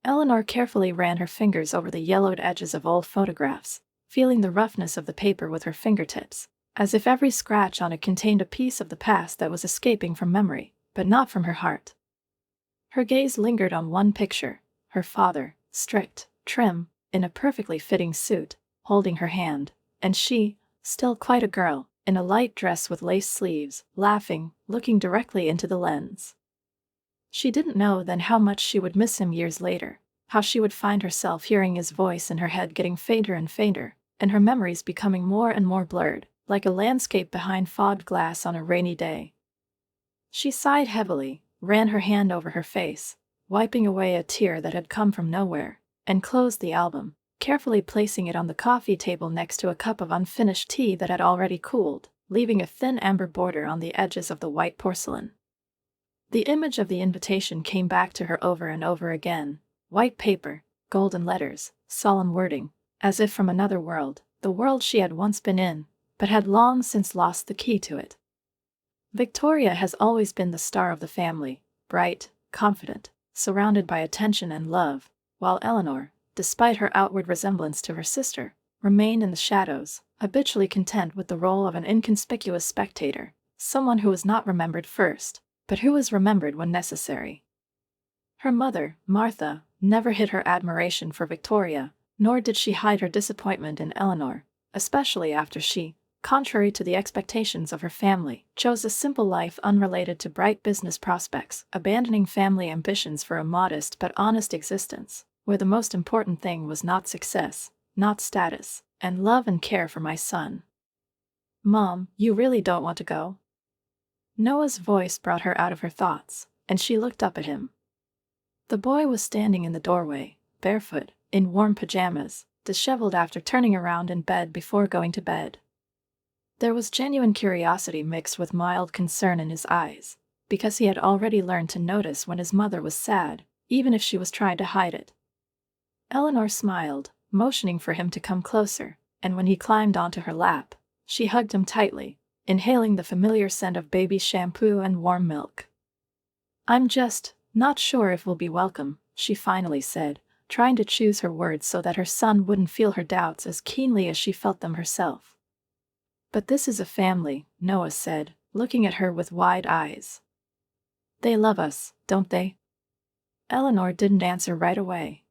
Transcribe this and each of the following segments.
Eleanor carefully ran her fingers over the yellowed edges of old photographs, feeling the roughness of the paper with her fingertips, as if every scratch on it contained a piece of the past that was escaping from memory, but not from her heart. Her gaze lingered on one picture, her father, strict, trim, in a perfectly fitting suit, holding her hand, and she, still quite a girl, in a light dress with lace sleeves, laughing, looking directly into the lens. She didn't know then how much she would miss him years later, how she would find herself hearing his voice in her head getting fainter and fainter, and her memories becoming more and more blurred, like a landscape behind fogged glass on a rainy day. She sighed heavily, ran her hand over her face, wiping away a tear that had come from nowhere, and closed the album, carefully placing it on the coffee table next to a cup of unfinished tea that had already cooled, leaving a thin amber border on the edges of the white porcelain. The image of the invitation came back to her over and over again, white paper, golden letters, solemn wording, as if from another world, the world she had once been in, but had long since lost the key to it. Victoria has always been the star of the family, bright, confident, surrounded by attention and love, while Eleanor, despite her outward resemblance to her sister, remained in the shadows, habitually content with the role of an inconspicuous spectator, someone who was not remembered first, but who was remembered when necessary. Her mother, Martha, never hid her admiration for Victoria, nor did she hide her disappointment in Eleanor, especially after she, contrary to the expectations of her family, chose a simple life unrelated to bright business prospects, abandoning family ambitions for a modest but honest existence, where the most important thing was not success, not status, and love and care for my son. "Mom, you really don't want to go?" Noah's voice brought her out of her thoughts, and she looked up at him. The boy was standing in the doorway, barefoot, in warm pajamas, disheveled after turning around in bed before going to bed. There was genuine curiosity mixed with mild concern in his eyes, because he had already learned to notice when his mother was sad, even if she was trying to hide it. Eleanor smiled, motioning for him to come closer, and when he climbed onto her lap, she hugged him tightly, inhaling the familiar scent of baby shampoo and warm milk. "I'm just not sure if we'll be welcome," she finally said, trying to choose her words so that her son wouldn't feel her doubts as keenly as she felt them herself. "But this is a family," Noah said, looking at her with wide eyes. "They love us, don't they?" Eleanor didn't answer right away.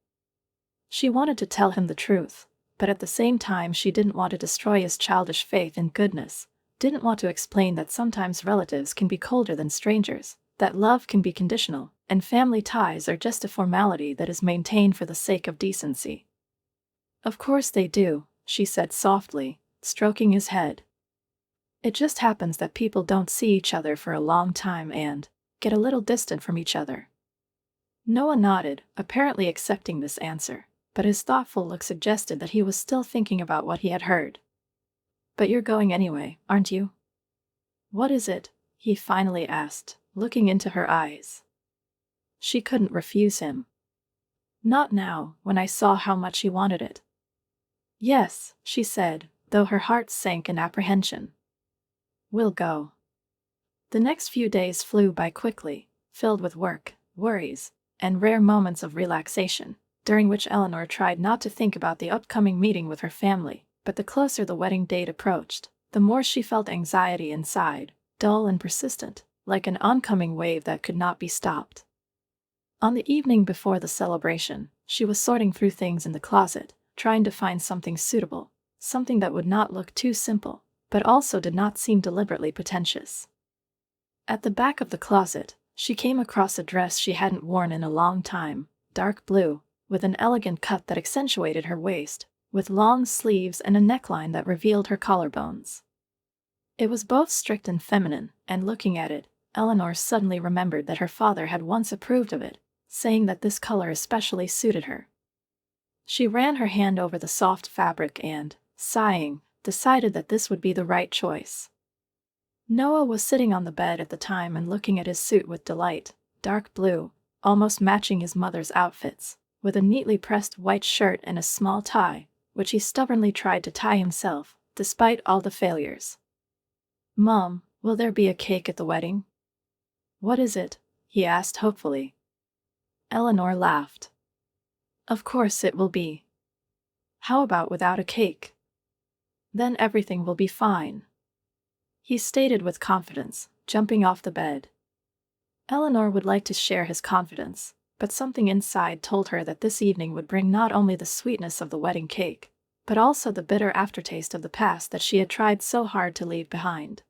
She wanted to tell him the truth, but at the same time she didn't want to destroy his childish faith in goodness, didn't want to explain that sometimes relatives can be colder than strangers, that love can be conditional, and family ties are just a formality that is maintained for the sake of decency. "Of course they do," she said softly, stroking his head. "It just happens that people don't see each other for a long time and get a little distant from each other." Noah nodded, apparently accepting this answer, but his thoughtful look suggested that he was still thinking about what he had heard. "But you're going anyway, aren't you?" "What is it?" he finally asked, looking into her eyes. She couldn't refuse him. Not now, when I saw how much he wanted it. "Yes," she said, though her heart sank in apprehension. "We'll go." The next few days flew by quickly, filled with work, worries, and rare moments of relaxation, during which Eleanor tried not to think about the upcoming meeting with her family, but the closer the wedding date approached, the more she felt anxiety inside, dull and persistent, like an oncoming wave that could not be stopped. On the evening before the celebration, she was sorting through things in the closet, trying to find something suitable, something that would not look too simple, but also did not seem deliberately pretentious. At the back of the closet, she came across a dress she hadn't worn in a long time, dark blue, with an elegant cut that accentuated her waist, with long sleeves and a neckline that revealed her collarbones. It was both strict and feminine, and looking at it, Eleanor suddenly remembered that her father had once approved of it, saying that this color especially suited her. She ran her hand over the soft fabric and, sighing, decided that this would be the right choice. Noah was sitting on the bed at the time and looking at his suit with delight, dark blue, almost matching his mother's outfits, with a neatly pressed white shirt and a small tie, which he stubbornly tried to tie himself, despite all the failures. "Mom, will there be a cake at the wedding?" "What is it?" he asked hopefully. Eleanor laughed. Of course it will be. How about without a cake? Then everything will be fine, he stated with confidence, jumping off the bed. Eleanor would like to share his confidence, but something inside told her that this evening would bring not only the sweetness of the wedding cake, but also the bitter aftertaste of the past that she had tried so hard to leave behind.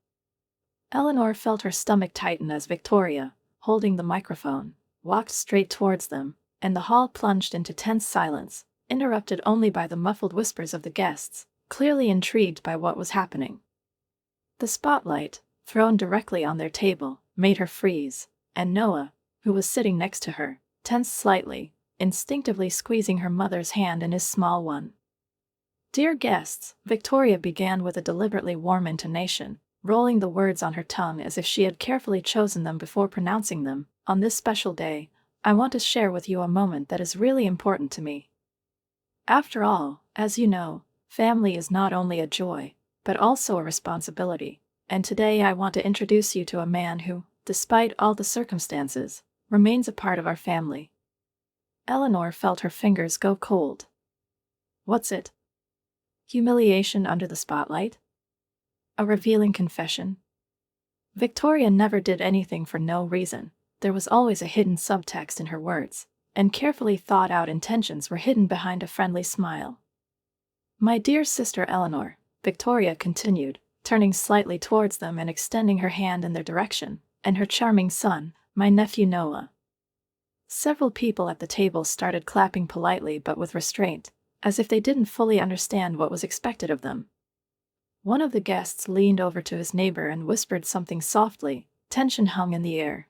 Eleanor felt her stomach tighten as Victoria, holding the microphone, walked straight towards them, and the hall plunged into tense silence, interrupted only by the muffled whispers of the guests, clearly intrigued by what was happening. The spotlight, thrown directly on their table, made her freeze, and Noah, who was sitting next to her, tensed slightly, instinctively squeezing her mother's hand in his small one. "Dear guests," Victoria began with a deliberately warm intonation, rolling the words on her tongue as if she had carefully chosen them before pronouncing them. "On this special day, I want to share with you a moment that is really important to me. After all, as you know, family is not only a joy, but also a responsibility, and today I want to introduce you to a man who, despite all the circumstances, remains a part of our family." Eleanor felt her fingers go cold. What's it? Humiliation under the spotlight? A revealing confession? Victoria never did anything for no reason. There was always a hidden subtext in her words, and carefully thought-out intentions were hidden behind a friendly smile. "My dear sister Eleanor," Victoria continued, turning slightly towards them and extending her hand in their direction, "and her charming son, my nephew Noah." Several people at the table started clapping politely but with restraint, as if they didn't fully understand what was expected of them. One of the guests leaned over to his neighbor and whispered something softly. Tension hung in the air.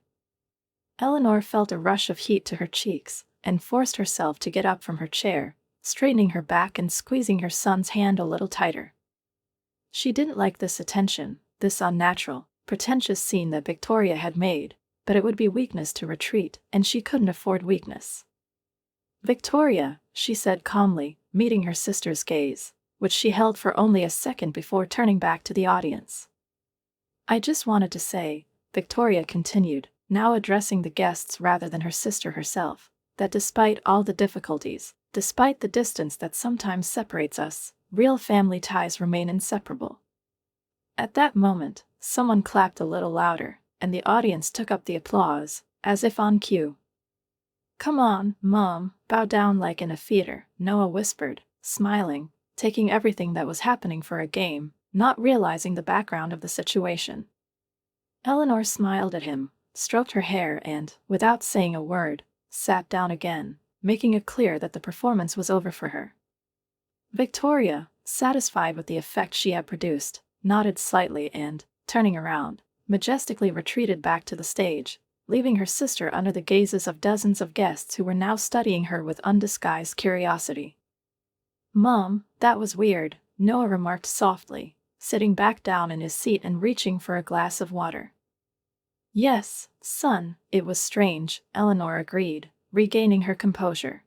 Eleanor felt a rush of heat to her cheeks, and forced herself to get up from her chair, straightening her back and squeezing her son's hand a little tighter. She didn't like this attention, this unnatural, pretentious scene that Victoria had made, but it would be weakness to retreat, and she couldn't afford weakness. "Victoria," she said calmly, meeting her sister's gaze, which she held for only a second before turning back to the audience. "I just wanted to say," Victoria continued, now addressing the guests rather than her sister herself, "that despite all the difficulties, despite the distance that sometimes separates us, real family ties remain inseparable." At that moment, someone clapped a little louder, and the audience took up the applause, as if on cue. "Come on, Mom, bow down like in a theater," Noah whispered, smiling, taking everything that was happening for a game, not realizing the background of the situation. Eleanor smiled at him, stroked her hair and, without saying a word, sat down again, making it clear that the performance was over for her. Victoria, satisfied with the effect she had produced, nodded slightly and, turning around, majestically retreated back to the stage, leaving her sister under the gazes of dozens of guests who were now studying her with undisguised curiosity. "Mom, that was weird," Noah remarked softly, sitting back down in his seat and reaching for a glass of water. "Yes, son, it was strange," Eleanor agreed, regaining her composure.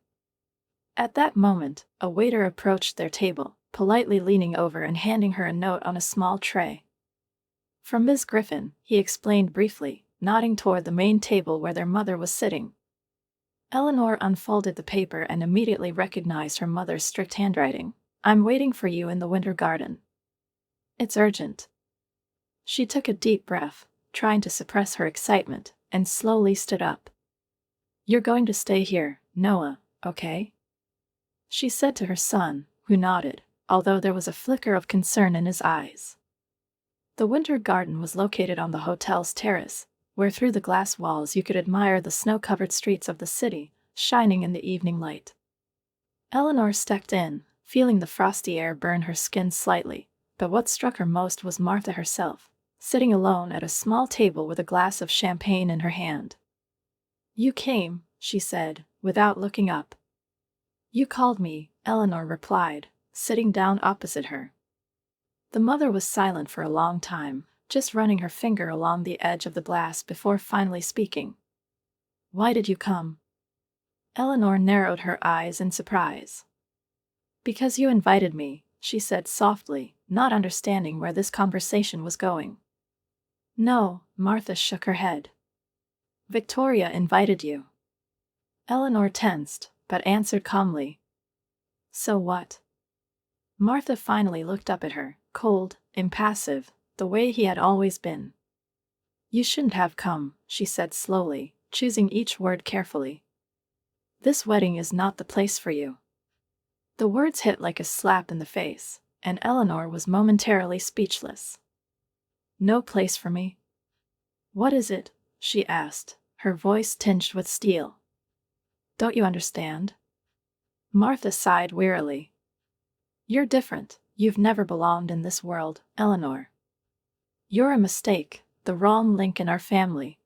At that moment, a waiter approached their table, politely leaning over and handing her a note on a small tray. "From Miss Griffin," he explained briefly, nodding toward the main table where their mother was sitting. Eleanor unfolded the paper and immediately recognized her mother's strict handwriting. "I'm waiting for you in the winter garden. It's urgent." She took a deep breath, trying to suppress her excitement, and slowly stood up. "You're going to stay here, Noah, okay?" she said to her son, who nodded, although there was a flicker of concern in his eyes. The winter garden was located on the hotel's terrace, where through the glass walls you could admire the snow-covered streets of the city, shining in the evening light. Eleanor stepped in, feeling the frosty air burn her skin slightly, but what struck her most was Martha herself, sitting alone at a small table with a glass of champagne in her hand. "You came," she said, without looking up. "You called me," Eleanor replied, sitting down opposite her. The mother was silent for a long time, just running her finger along the edge of the glass before finally speaking. "Why did you come?" Eleanor narrowed her eyes in surprise. "Because you invited me," she said softly, not understanding where this conversation was going. "No," Martha shook her head. "Victoria invited you." Eleanor tensed, but answered calmly. So what? Martha finally looked up at her, cold, impassive, the way he had always been. You shouldn't have come, she said slowly, choosing each word carefully. This wedding is not the place for you. The words hit like a slap in the face, and Eleanor was momentarily speechless. No place for me? What is it? She asked, her voice tinged with steel. Don't you understand? Martha sighed wearily. You're different. You've never belonged in this world, Eleanor. You're a mistake, the wrong link in our family.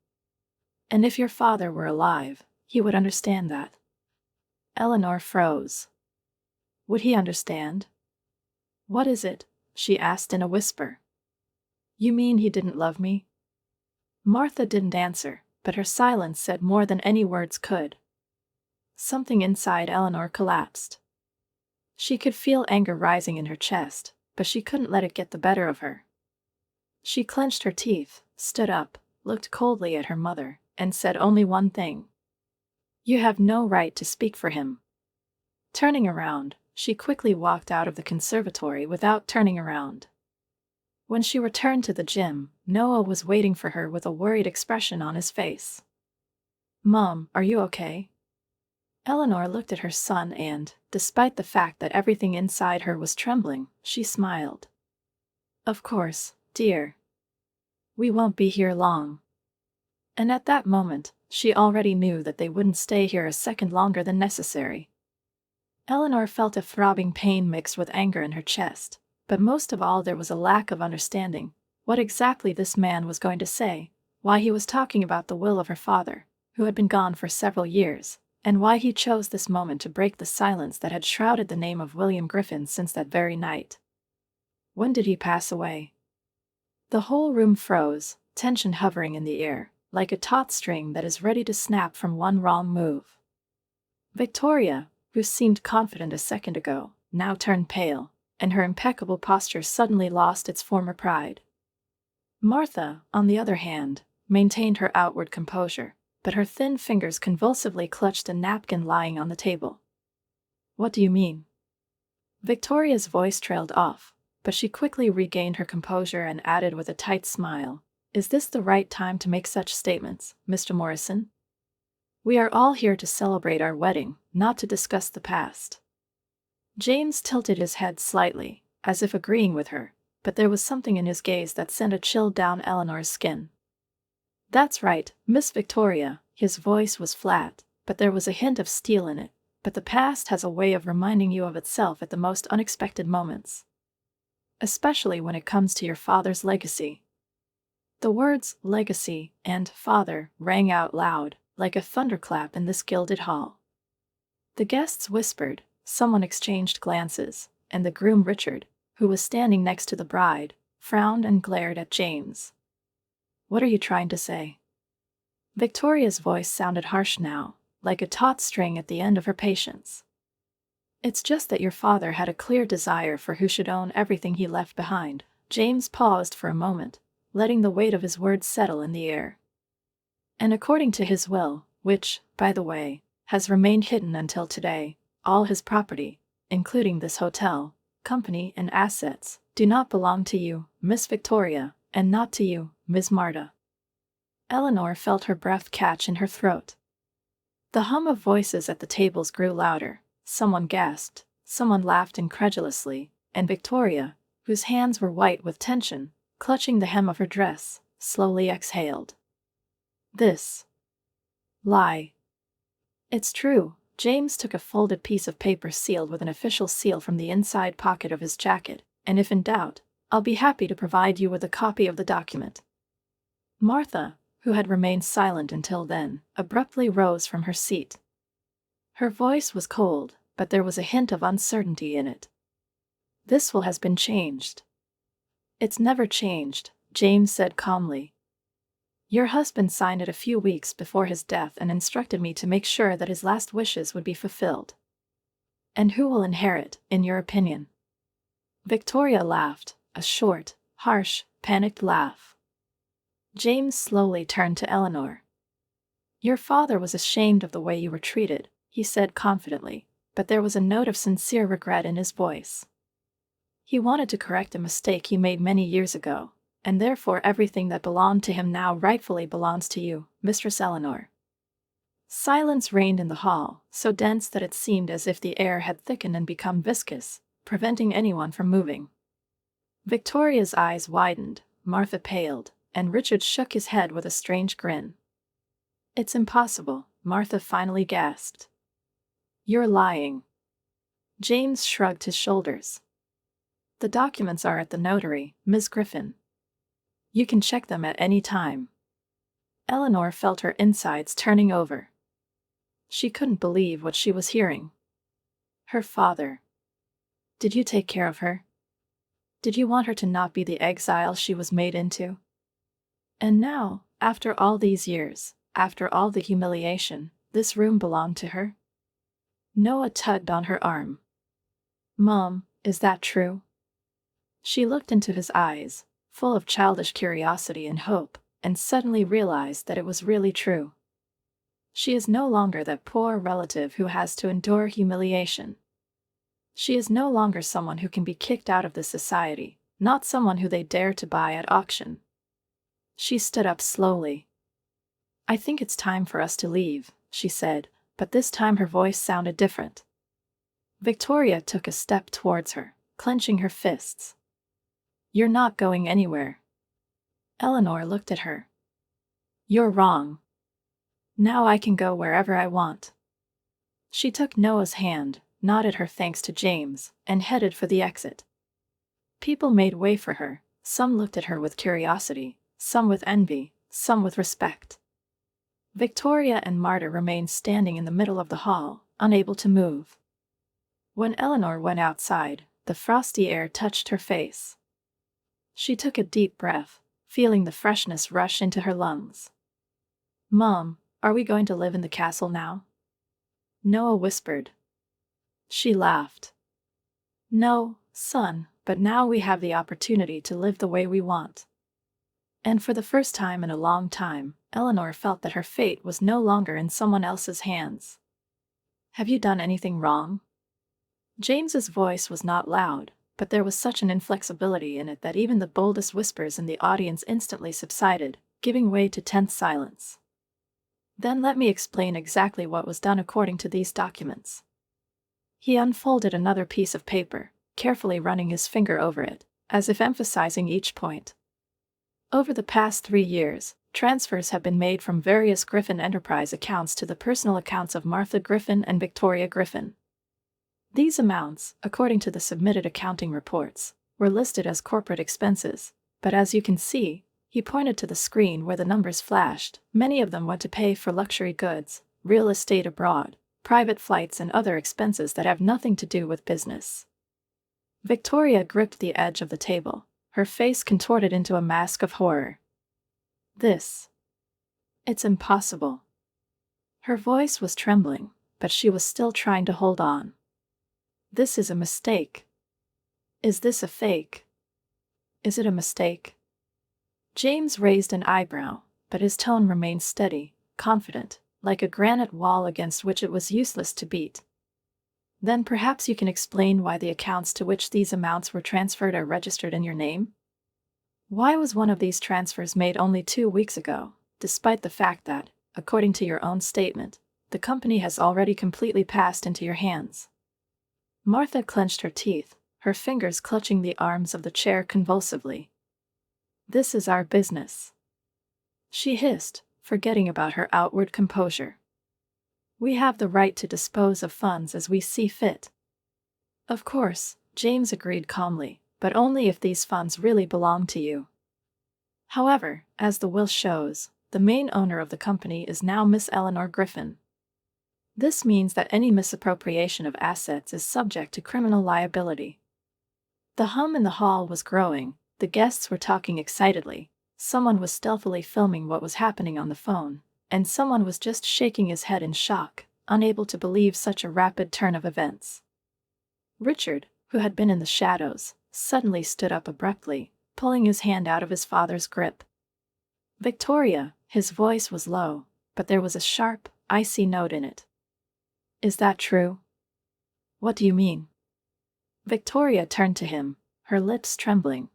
And if your father were alive, he would understand that. Eleanor froze. Would he understand? What is it? She asked in a whisper. You mean he didn't love me? Martha didn't answer, but her silence said more than any words could. Something inside Eleanor collapsed. She could feel anger rising in her chest, but she couldn't let it get the better of her. She clenched her teeth, stood up, looked coldly at her mother, and said only one thing. You have no right to speak for him. Turning around, she quickly walked out of the conservatory without turning around. When she returned to the gym, Noah was waiting for her with a worried expression on his face. Mom, are you okay? Eleanor looked at her son and, despite the fact that everything inside her was trembling, she smiled. Of course, dear. We won't be here long. And at that moment, she already knew that they wouldn't stay here a second longer than necessary. Eleanor felt a throbbing pain mixed with anger in her chest, but most of all there was a lack of understanding what exactly this man was going to say, why he was talking about the will of her father, who had been gone for several years, and why he chose this moment to break the silence that had shrouded the name of William Griffin since that very night. When did he pass away? The whole room froze, tension hovering in the air, like a taut string that is ready to snap from one wrong move. Victoria, who seemed confident a second ago, now turned pale, and her impeccable posture suddenly lost its former pride. Martha, on the other hand, maintained her outward composure, but her thin fingers convulsively clutched a napkin lying on the table. What do you mean? Victoria's voice trailed off, but she quickly regained her composure and added with a tight smile, Is this the right time to make such statements, Mr. Morrison? We are all here to celebrate our wedding, not to discuss the past. James tilted his head slightly, as if agreeing with her, but there was something in his gaze that sent a chill down Eleanor's skin. That's right, Miss Victoria, his voice was flat, but there was a hint of steel in it, but the past has a way of reminding you of itself at the most unexpected moments. Especially when it comes to your father's legacy. The words legacy and father rang out loud, like a thunderclap in this gilded hall. The guests whispered, someone exchanged glances, and the groom Richard, who was standing next to the bride, frowned and glared at James. What are you trying to say? Victoria's voice sounded harsh now, like a taut string at the end of her patience. It's just that your father had a clear desire for who should own everything he left behind. James paused for a moment, letting the weight of his words settle in the air. And according to his will, which, by the way, has remained hidden until today, all his property, including this hotel, company and assets, do not belong to you, Miss Victoria, and not to you, Ms. Marta. Eleanor felt her breath catch in her throat. The hum of voices at the tables grew louder, someone gasped, someone laughed incredulously, and Victoria, whose hands were white with tension, clutching the hem of her dress, slowly exhaled. This lie. It's true. James took a folded piece of paper sealed with an official seal from the inside pocket of his jacket, and if in doubt, I'll be happy to provide you with a copy of the document. Martha, who had remained silent until then, abruptly rose from her seat. Her voice was cold, but there was a hint of uncertainty in it. This will has been changed. It's never changed, James said calmly. Your husband signed it a few weeks before his death and instructed me to make sure that his last wishes would be fulfilled. And who will inherit, in your opinion? Victoria laughed, a short, harsh, panicked laugh. James slowly turned to Eleanor. Your father was ashamed of the way you were treated. he said confidently, but there was a note of sincere regret in his voice. He wanted to correct a mistake he made many years ago, and therefore everything that belonged to him now rightfully belongs to you, Mistress Eleanor. Silence reigned in the hall, so dense that it seemed as if the air had thickened and become viscous, preventing anyone from moving. Victoria's eyes widened, Martha paled, and Richard shook his head with a strange grin. "It's impossible," Martha finally gasped. "You're lying." James shrugged his shoulders. "The documents are at the notary, Miss Griffin. You can check them at any time." Eleanor felt her insides turning over. She couldn't believe what she was hearing. Her father. Did you take care of her? Did you want her to not be the exile she was made into? And now, after all these years, after all the humiliation, this room belonged to her? Noah tugged on her arm. "Mom, is that true?" She looked into his eyes, full of childish curiosity and hope, and suddenly realized that it was really true. She is no longer that poor relative who has to endure humiliation. She is no longer someone who can be kicked out of the society, not someone who they dare to buy at auction. She stood up slowly. "I think it's time for us to leave," she said, but this time her voice sounded different. Victoria took a step towards her, clenching her fists. "You're not going anywhere." Eleanor looked at her. "You're wrong. Now I can go wherever I want." She took Noah's hand, nodded her thanks to James, and headed for the exit. People made way for her. Some looked at her with curiosity, some with envy, some with respect. Victoria and Marta remained standing in the middle of the hall, unable to move. When Eleanor went outside, the frosty air touched her face. She took a deep breath, feeling the freshness rush into her lungs. "Mom, are we going to live in the castle now?" Noah whispered. She laughed. "No, son, but now we have the opportunity to live the way we want." And for the first time in a long time, Eleanor felt that her fate was no longer in someone else's hands. "Have you done anything wrong?" James's voice was not loud, but there was such an inflexibility in it that even the boldest whispers in the audience instantly subsided, giving way to tense silence. "Then let me explain exactly what was done according to these documents." He unfolded another piece of paper, carefully running his finger over it, as if emphasizing each point. "Over the past 3 years, transfers have been made from various Griffin Enterprise accounts to the personal accounts of Martha Griffin and Victoria Griffin. These amounts, according to the submitted accounting reports, were listed as corporate expenses, but as you can see," he pointed to the screen where the numbers flashed, "many of them went to pay for luxury goods, real estate abroad, private flights and other expenses that have nothing to do with business." Victoria gripped the edge of the table, her face contorted into a mask of horror. It's impossible." Her voice was trembling, but she was still trying to hold on. "This is a mistake." "Is this a fake?" "Is it a mistake?" James raised an eyebrow, but his tone remained steady, confident, like a granite wall against which it was useless to beat. "Then perhaps you can explain why the accounts to which these amounts were transferred are registered in your name? Why was one of these transfers made only 2 weeks ago, despite the fact that, according to your own statement, the company has already completely passed into your hands?" Martha clenched her teeth, her fingers clutching the arms of the chair convulsively. "This is our business," she hissed, forgetting about her outward composure. "We have the right to dispose of funds as we see fit." "Of course," James agreed calmly, "but only if these funds really belong to you. However, as the will shows, the main owner of the company is now Miss Eleanor Griffin. This means that any misappropriation of assets is subject to criminal liability." The hum in the hall was growing, the guests were talking excitedly, someone was stealthily filming what was happening on the phone, and someone was just shaking his head in shock, unable to believe such a rapid turn of events. Richard, who had been in the shadows, suddenly stood up abruptly, pulling his hand out of his father's grip. "Victoria," his voice was low, but there was a sharp, icy note in it. Is that true? What do you mean? Victoria turned to him, her lips trembling.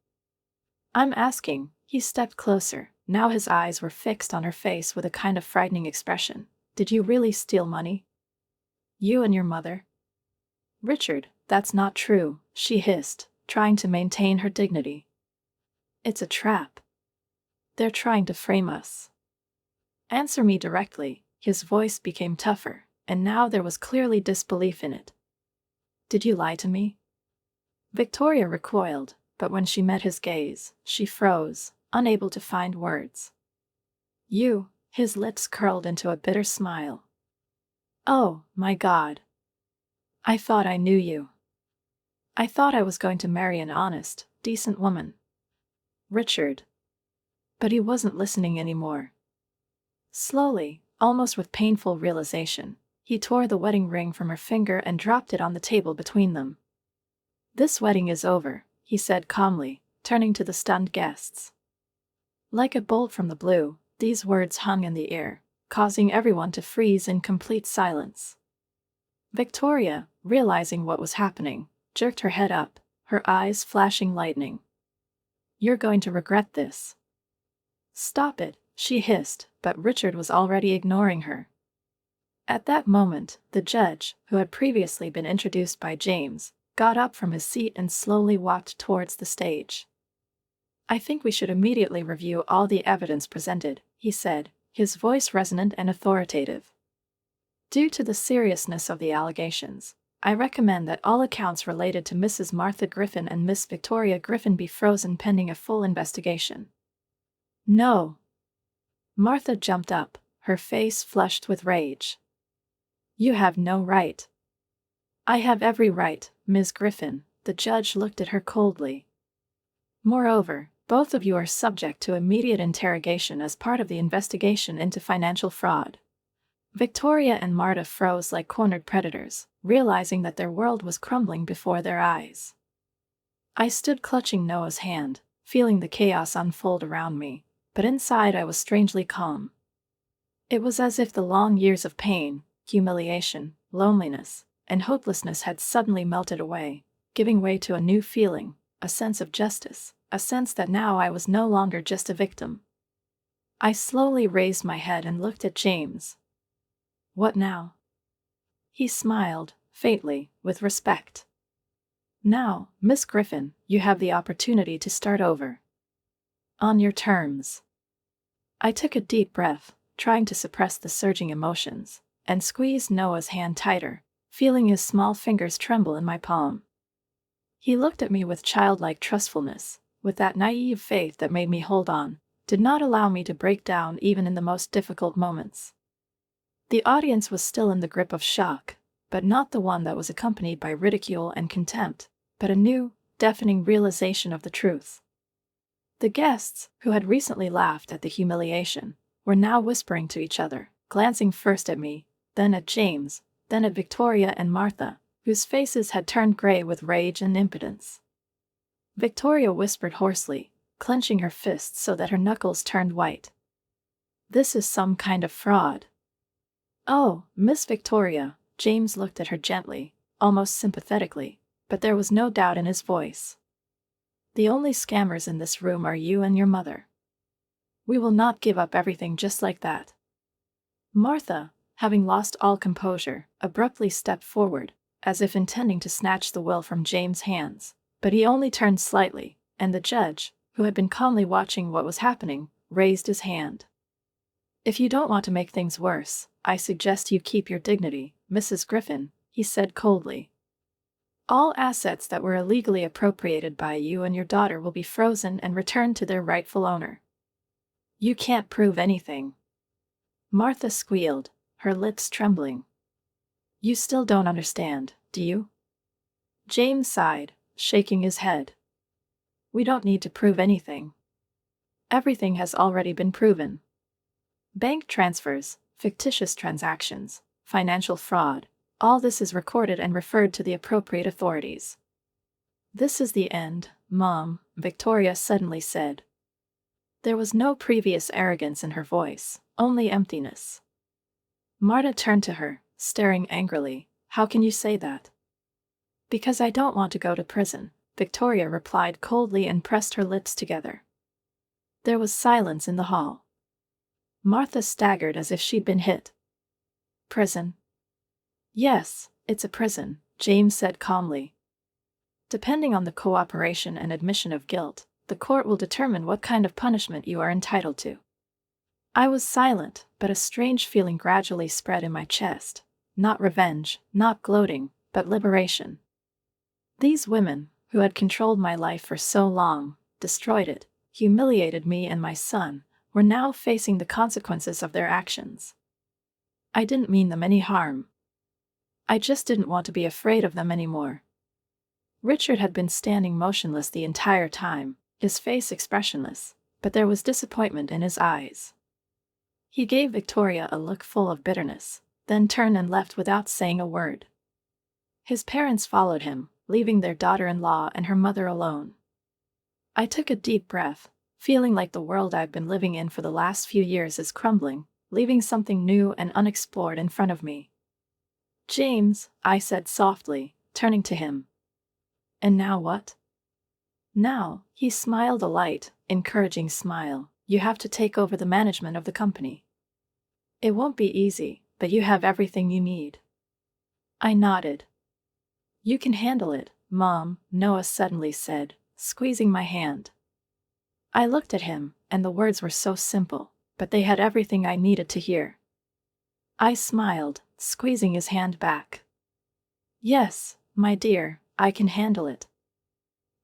I'm asking. He stepped closer. Now his eyes were fixed on her face with a kind of frightening expression. Did you really steal money? You and your mother? Richard, that's not true, she hissed, trying to maintain her dignity. It's a trap. They're trying to frame us. Answer me directly. His voice became tougher, and now there was clearly disbelief in it. Did you lie to me? Victoria recoiled, but when she met his gaze, she froze, unable to find words. You, his lips curled into a bitter smile. Oh, my God. I thought I knew you. I thought I was going to marry an honest, decent woman. Richard. But he wasn't listening anymore. Slowly, almost with painful realization, he tore the wedding ring from her finger and dropped it on the table between them. This wedding is over, he said calmly, turning to the stunned guests. Like a bolt from the blue, these words hung in the air, causing everyone to freeze in complete silence. Victoria, realizing what was happening, jerked her head up, her eyes flashing lightning. You're going to regret this. Stop it, she hissed, but Richard was already ignoring her. At that moment, the judge, who had previously been introduced by James, got up from his seat and slowly walked towards the stage. I think we should immediately review all the evidence presented, he said, his voice resonant and authoritative. Due to the seriousness of the allegations, I recommend that all accounts related to Mrs. Martha Griffin and Miss Victoria Griffin be frozen pending a full investigation. No. Martha jumped up, her face flushed with rage. You have no right. I have every right, Ms. Griffin, the judge looked at her coldly. Moreover, both of you are subject to immediate interrogation as part of the investigation into financial fraud. Victoria and Marta froze like cornered predators, realizing that their world was crumbling before their eyes. I stood clutching Noah's hand, feeling the chaos unfold around me, but inside I was strangely calm. It was as if the long years of pain, humiliation, loneliness, and hopelessness had suddenly melted away, giving way to a new feeling, a sense of justice, a sense that now I was no longer just a victim. I slowly raised my head and looked at James. What now? He smiled, faintly, with respect. Now, Miss Griffin, you have the opportunity to start over. On your terms. I took a deep breath, trying to suppress the surging emotions, and squeezed Noah's hand tighter, feeling his small fingers tremble in my palm. He looked at me with childlike trustfulness, with that naive faith that made me hold on, did not allow me to break down even in the most difficult moments. The audience was still in the grip of shock, but not the one that was accompanied by ridicule and contempt, but a new, deafening realization of the truth. The guests, who had recently laughed at the humiliation, were now whispering to each other, glancing first at me, then at James, then at Victoria and Martha, whose faces had turned gray with rage and impotence. Victoria whispered hoarsely, clenching her fists so that her knuckles turned white. This is some kind of fraud. Oh, Miss Victoria, James looked at her gently, almost sympathetically, but there was no doubt in his voice. The only scammers in this room are you and your mother. We will not give up everything just like that. Martha, having lost all composure, abruptly stepped forward, as if intending to snatch the will from James' hands, but he only turned slightly, and the judge, who had been calmly watching what was happening, raised his hand. If you don't want to make things worse, I suggest you keep your dignity, Mrs. Griffin, he said coldly. All assets that were illegally appropriated by you and your daughter will be frozen and returned to their rightful owner. You can't prove anything. Martha squealed, her lips trembling. You still don't understand, do you? James sighed, shaking his head. We don't need to prove anything. Everything has already been proven. Bank transfers, fictitious transactions, financial fraud, all this is recorded and referred to the appropriate authorities. This is the end, Mom, Victoria suddenly said. There was no previous arrogance in her voice, only emptiness. Marta turned to her, staring angrily. "How can you say that?" "Because I don't want to go to prison," Victoria replied coldly and pressed her lips together. There was silence in the hall. Martha staggered as if she'd been hit. "Prison?" "Yes, it's a prison," James said calmly. "Depending on the cooperation and admission of guilt, the court will determine what kind of punishment you are entitled to." I was silent, but a strange feeling gradually spread in my chest. Not revenge, not gloating, but liberation. These women, who had controlled my life for so long, destroyed it, humiliated me and my son, were now facing the consequences of their actions. I didn't mean them any harm. I just didn't want to be afraid of them anymore. Richard had been standing motionless the entire time, his face expressionless, but there was disappointment in his eyes. He gave Victoria a look full of bitterness, then turned and left without saying a word. His parents followed him, leaving their daughter-in-law and her mother alone. I took a deep breath, feeling like the world I've been living in for the last few years is crumbling, leaving something new and unexplored in front of me. "James," I said softly, turning to him. "And now what?" "Now," he smiled, a light, encouraging smile, "you have to take over the management of the company. It won't be easy, but you have everything you need." I nodded. "You can handle it, Mom," Noah suddenly said, squeezing my hand. I looked at him, and the words were so simple, but they had everything I needed to hear. I smiled, squeezing his hand back. "Yes, my dear, I can handle it."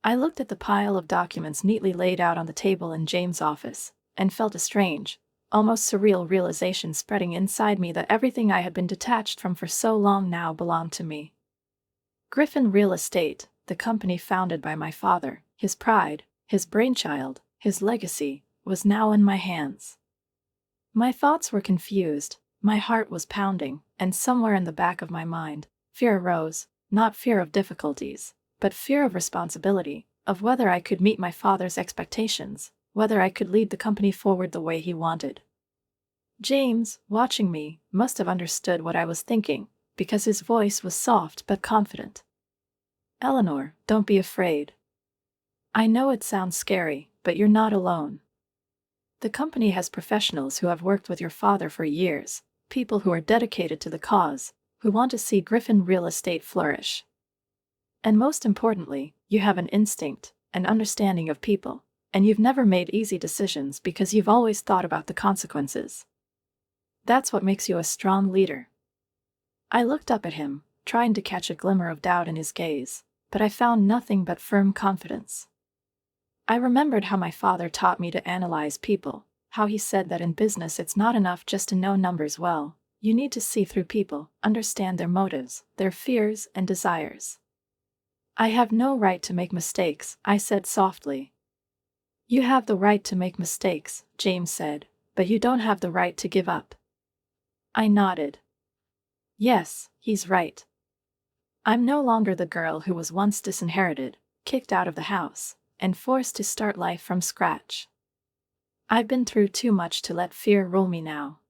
I looked at the pile of documents neatly laid out on the table in James' office, and felt a strange, almost surreal realization spreading inside me that everything I had been detached from for so long now belonged to me. Griffin Real Estate, the company founded by my father, his pride, his brainchild, his legacy, was now in my hands. My thoughts were confused, my heart was pounding, and somewhere in the back of my mind, fear arose, not fear of difficulties, but fear of responsibility, of whether I could meet my father's expectations, whether I could lead the company forward the way he wanted. James, watching me, must have understood what I was thinking, because his voice was soft but confident. "Eleanor, don't be afraid. I know it sounds scary, but you're not alone. The company has professionals who have worked with your father for years, people who are dedicated to the cause, who want to see Griffin Real Estate flourish. And most importantly, you have an instinct, an understanding of people, and you've never made easy decisions because you've always thought about the consequences. That's what makes you a strong leader." I looked up at him, trying to catch a glimmer of doubt in his gaze, but I found nothing but firm confidence. I remembered how my father taught me to analyze people, how he said that in business it's not enough just to know numbers well, you need to see through people, understand their motives, their fears and desires. "I have no right to make mistakes," I said softly. "You have the right to make mistakes," James said, "but you don't have the right to give up." I nodded. Yes, he's right. I'm no longer the girl who was once disinherited, kicked out of the house, and forced to start life from scratch. I've been through too much to let fear rule me now.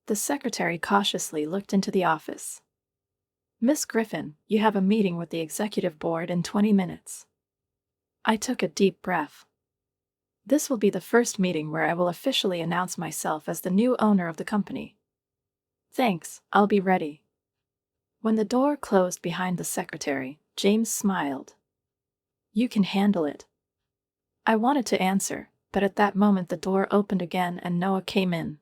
The secretary cautiously looked into the office. "Miss Griffin, you have a meeting with the executive board in 20 minutes. I took a deep breath. This will be the first meeting where I will officially announce myself as the new owner of the company. Thanks, I'll be ready." When the door closed behind the secretary, James smiled. "You can handle it." I wanted to answer, but at that moment the door opened again and Noah came in.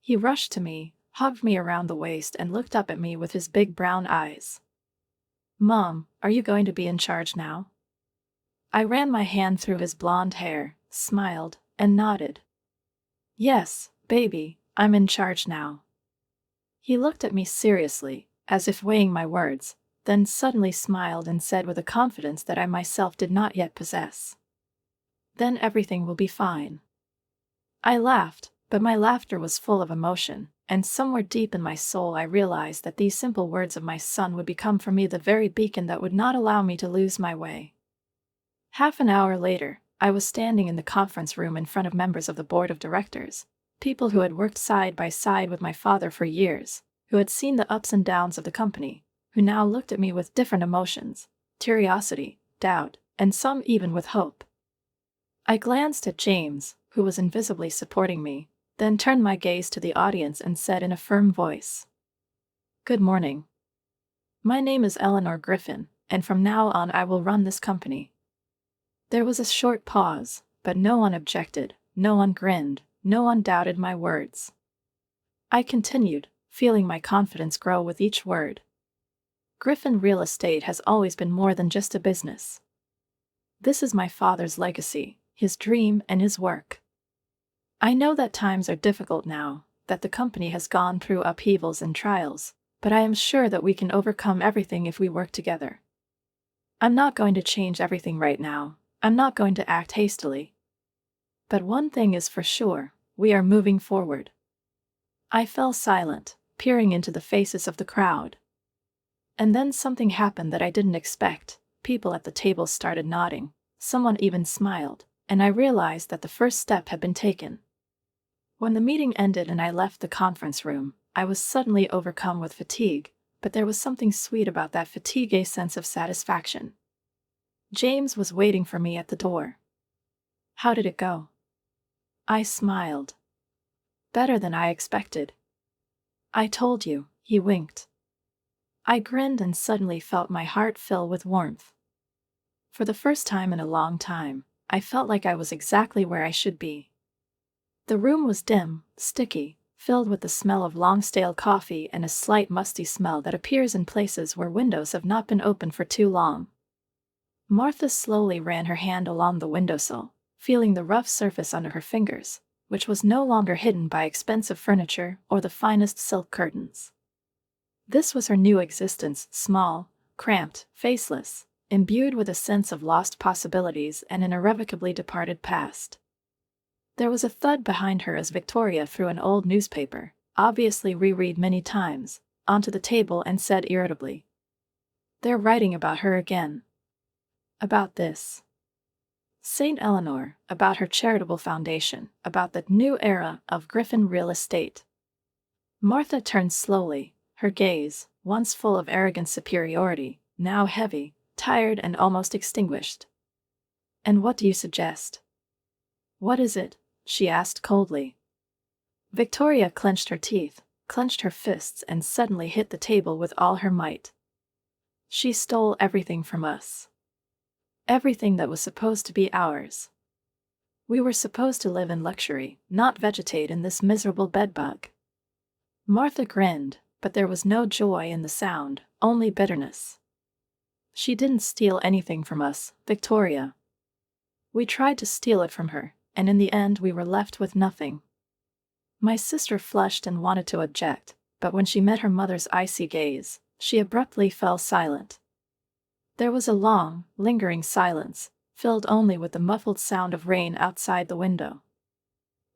He rushed to me, hugged me around the waist and looked up at me with his big brown eyes. "Mom, are you going to be in charge now?" I ran my hand through his blonde hair, smiled, and nodded. "Yes, baby, I'm in charge now." He looked at me seriously, as if weighing my words, then suddenly smiled and said with a confidence that I myself did not yet possess, "Then everything will be fine." I laughed, but my laughter was full of emotion, and somewhere deep in my soul I realized that these simple words of my son would become for me the very beacon that would not allow me to lose my way. Half an hour later, I was standing in the conference room in front of members of the board of directors, people who had worked side by side with my father for years, who had seen the ups and downs of the company, who now looked at me with different emotions: curiosity, doubt, and some even with hope. I glanced at James, who was invisibly supporting me, then turned my gaze to the audience and said in a firm voice, "Good morning. My name is Eleanor Griffin, and from now on I will run this company." There was a short pause, but no one objected, no one grinned, no one doubted my words. I continued, feeling my confidence grow with each word. Griffin Real Estate has always been more than just a business. This is my father's legacy, his dream and his work. I know that times are difficult now, that the company has gone through upheavals and trials, but I am sure that we can overcome everything if we work together. I'm not going to change everything right now. I'm not going to act hastily. But one thing is for sure, we are moving forward. I fell silent, peering into the faces of the crowd. And then something happened that I didn't expect. People at the table started nodding, someone even smiled, and I realized that the first step had been taken. When the meeting ended and I left the conference room, I was suddenly overcome with fatigue, but there was something sweet about that fatigue, a sense of satisfaction. James was waiting for me at the door. "How did it go?" I smiled. "Better than I expected." "I told you," he winked. I grinned and suddenly felt my heart fill with warmth. For the first time in a long time, I felt like I was exactly where I should be. The room was dim, sticky, filled with the smell of long-stale coffee and a slight musty smell that appears in places where windows have not been open for too long. Martha slowly ran her hand along the windowsill, feeling the rough surface under her fingers, which was no longer hidden by expensive furniture or the finest silk curtains. This was her new existence, small, cramped, faceless, imbued with a sense of lost possibilities and an irrevocably departed past. There was a thud behind her as Victoria threw an old newspaper, obviously reread many times, onto the table and said irritably, "They're writing about her again." "About this." "St. Eleanor, about her charitable foundation, about the new era of Griffin Real Estate." Martha turned slowly, her gaze, once full of arrogant superiority, now heavy, tired and almost extinguished. "And what do you suggest?" "What is it?" she asked coldly. Victoria clenched her teeth, clenched her fists and suddenly hit the table with all her might. "She stole everything from us. Everything that was supposed to be ours. We were supposed to live in luxury, not vegetate in this miserable bedbug." Martha grinned, but there was no joy in the sound, only bitterness. "She didn't steal anything from us, Victoria. We tried to steal it from her, and in the end we were left with nothing." My sister flushed and wanted to object, but when she met her mother's icy gaze, she abruptly fell silent. There was a long, lingering silence, filled only with the muffled sound of rain outside the window.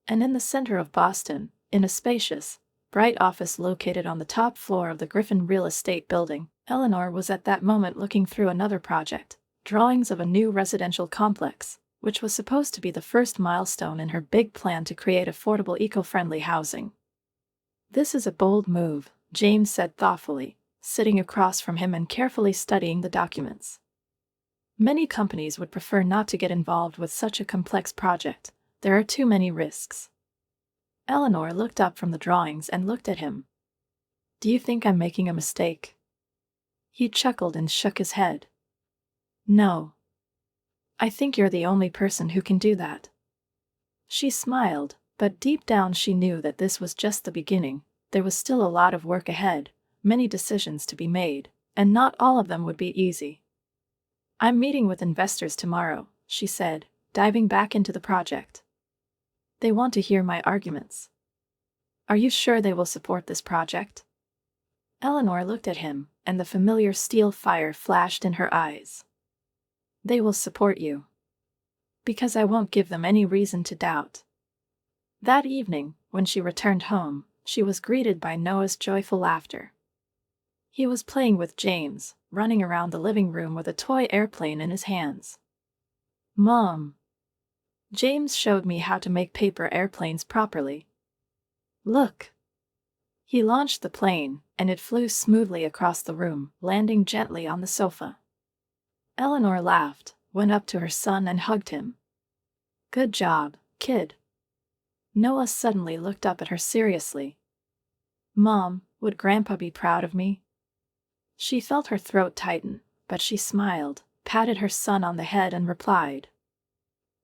And in the center of Boston, in a spacious, bright office located on the top floor of the Griffin Real Estate building, Eleanor was at that moment looking through another project, drawings of a new residential complex, which was supposed to be the first milestone in her big plan to create affordable eco-friendly housing. "This is a bold move," James said thoughtfully, sitting across from him and carefully studying the documents. "Many companies would prefer not to get involved with such a complex project. There are too many risks." Eleanor looked up from the drawings and looked at him. "Do you think I'm making a mistake?" He chuckled and shook his head. "No. I think you're the only person who can do that." She smiled, but deep down she knew that this was just the beginning. There was still a lot of work ahead, many decisions to be made, and not all of them would be easy. "I'm meeting with investors tomorrow," she said, diving back into the project. "They want to hear my arguments." "Are you sure they will support this project?" Eleanor looked at him, and the familiar steel fire flashed in her eyes. "They will support you. Because I won't give them any reason to doubt." That evening, when she returned home, she was greeted by Noah's joyful laughter. He was playing with James, running around the living room with a toy airplane in his hands. "Mom." James showed me how to make paper airplanes properly. "Look." He launched the plane, and it flew smoothly across the room, landing gently on the sofa. Eleanor laughed, went up to her son and hugged him. "Good job, kid." Noah suddenly looked up at her seriously. "Mom, would Grandpa be proud of me?" She felt her throat tighten, but she smiled, patted her son on the head and replied,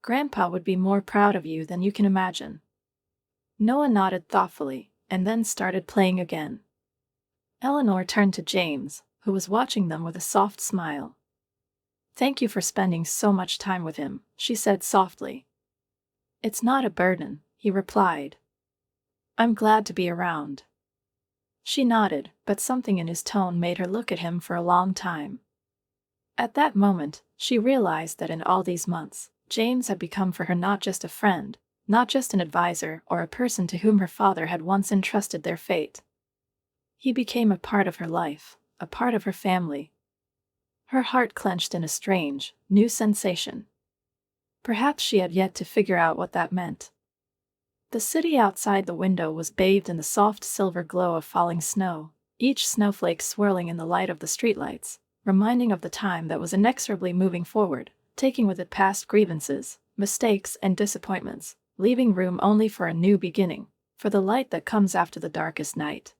"Grandpa would be more proud of you than you can imagine." Noah nodded thoughtfully, and then started playing again. Eleanor turned to James, who was watching them with a soft smile. "Thank you for spending so much time with him," she said softly. "It's not a burden," he replied. "I'm glad to be around." She nodded, but something in his tone made her look at him for a long time. At that moment, she realized that in all these months, James had become for her not just a friend, not just an advisor or a person to whom her father had once entrusted their fate. He became a part of her life, a part of her family. Her heart clenched in a strange, new sensation. Perhaps she had yet to figure out what that meant. The city outside the window was bathed in the soft silver glow of falling snow, each snowflake swirling in the light of the streetlights, reminding of the time that was inexorably moving forward, taking with it past grievances, mistakes, and disappointments, leaving room only for a new beginning, for the light that comes after the darkest night.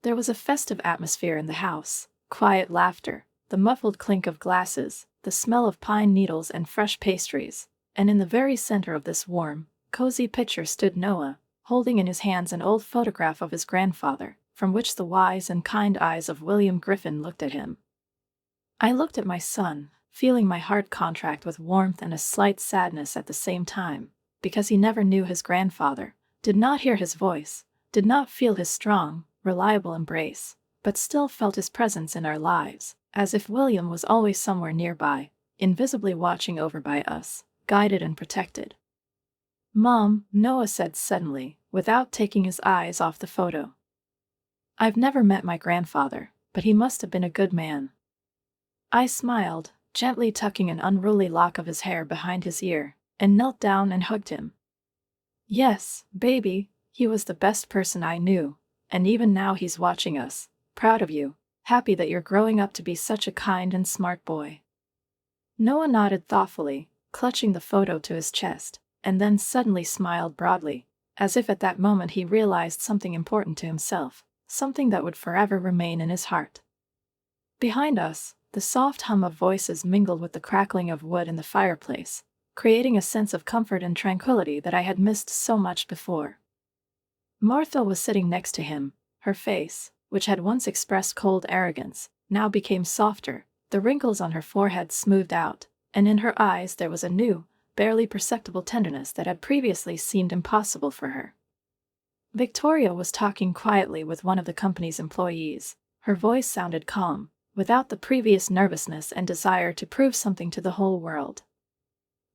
There was a festive atmosphere in the house, quiet laughter, the muffled clink of glasses, the smell of pine needles and fresh pastries, and in the very center of this warm, cozy picture stood Noah, holding in his hands an old photograph of his grandfather, from which the wise and kind eyes of William Griffin looked at him. I looked at my son, feeling my heart contract with warmth and a slight sadness at the same time, because he never knew his grandfather, did not hear his voice, did not feel his strong, reliable embrace, but still felt his presence in our lives, as if William was always somewhere nearby, invisibly watching over by us, guided and protected. "Mom," Noah said suddenly, without taking his eyes off the photo. "I've never met my grandfather, but he must have been a good man." I smiled, gently tucking an unruly lock of his hair behind his ear, and knelt down and hugged him. "Yes, baby, he was the best person I knew, and even now he's watching us, proud of you, happy that you're growing up to be such a kind and smart boy." Noah nodded thoughtfully, clutching the photo to his chest, and then suddenly smiled broadly, as if at that moment he realized something important to himself, something that would forever remain in his heart. Behind us, the soft hum of voices mingled with the crackling of wood in the fireplace, creating a sense of comfort and tranquility that I had missed so much before. Martha was sitting next to him, her face, which had once expressed cold arrogance, now became softer, the wrinkles on her forehead smoothed out, and in her eyes there was a new, barely perceptible tenderness that had previously seemed impossible for her. Victoria was talking quietly with one of the company's employees. Her voice sounded calm, without the previous nervousness and desire to prove something to the whole world.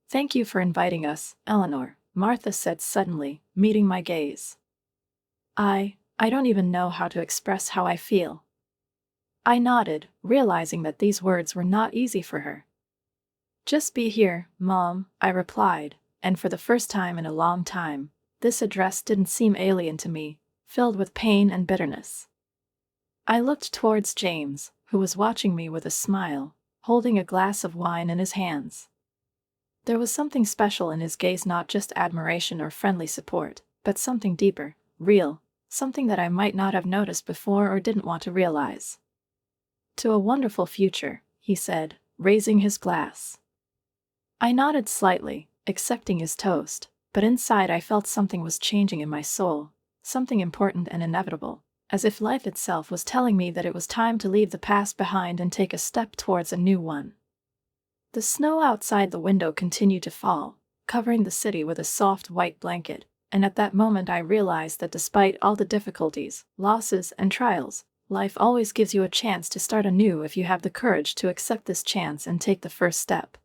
"Thank you for inviting us, Eleanor," Martha said suddenly, meeting my gaze. I don't even know how to express how I feel." I nodded, realizing that these words were not easy for her. "Just be here, Mom," I replied, and for the first time in a long time, this address didn't seem alien to me, filled with pain and bitterness. I looked towards James, who was watching me with a smile, holding a glass of wine in his hands. There was something special in his gaze, not just admiration or friendly support, but something deeper, real, something that I might not have noticed before or didn't want to realize. "To a wonderful future," he said, raising his glass. I nodded slightly, accepting his toast, but inside I felt something was changing in my soul, something important and inevitable, as if life itself was telling me that it was time to leave the past behind and take a step towards a new one. The snow outside the window continued to fall, covering the city with a soft white blanket, and at that moment I realized that despite all the difficulties, losses, and trials, life always gives you a chance to start anew if you have the courage to accept this chance and take the first step.